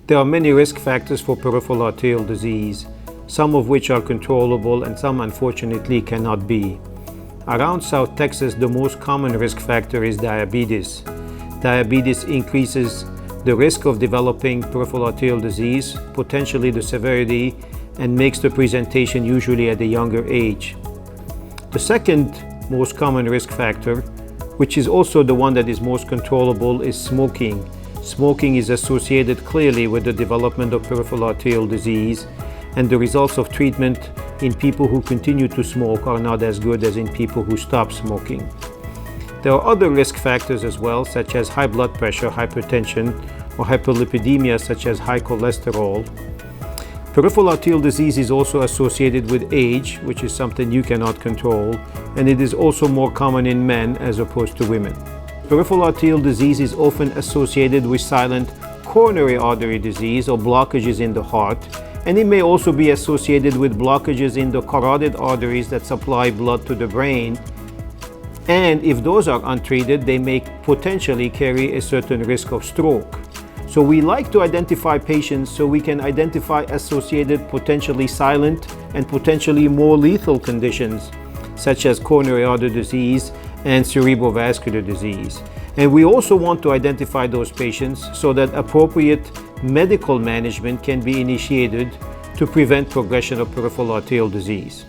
There are many risk factors for peripheral arterial disease, some of which are controllable and some unfortunately cannot be. Around South Texas, the most common risk factor is diabetes. Diabetes increases the risk of developing peripheral arterial disease, potentially the severity, and makes the presentation usually at a younger age. The second most common risk factor, which is also the one that is most controllable, is smoking. Smoking is associated clearly with the development of peripheral arterial disease, and the results of treatment in people who continue to smoke are not as good as in people who stop smoking. There are other risk factors as well, such as high blood pressure, hypertension, or hyperlipidemia, such as high cholesterol. Peripheral arterial disease is also associated with age, which is something you cannot control, and it is also more common in men as opposed to women. Peripheral arterial disease is often associated with silent coronary artery disease or blockages in the heart, and it may also be associated with blockages in the carotid arteries that supply blood to the brain. And if those are untreated, they may potentially carry a certain risk of stroke. So we like to identify patients so we can identify associated potentially silent and potentially more lethal conditions such as coronary artery disease and cerebrovascular disease. And we also want to identify those patients so that appropriate medical management can be initiated to prevent progression of peripheral arterial disease.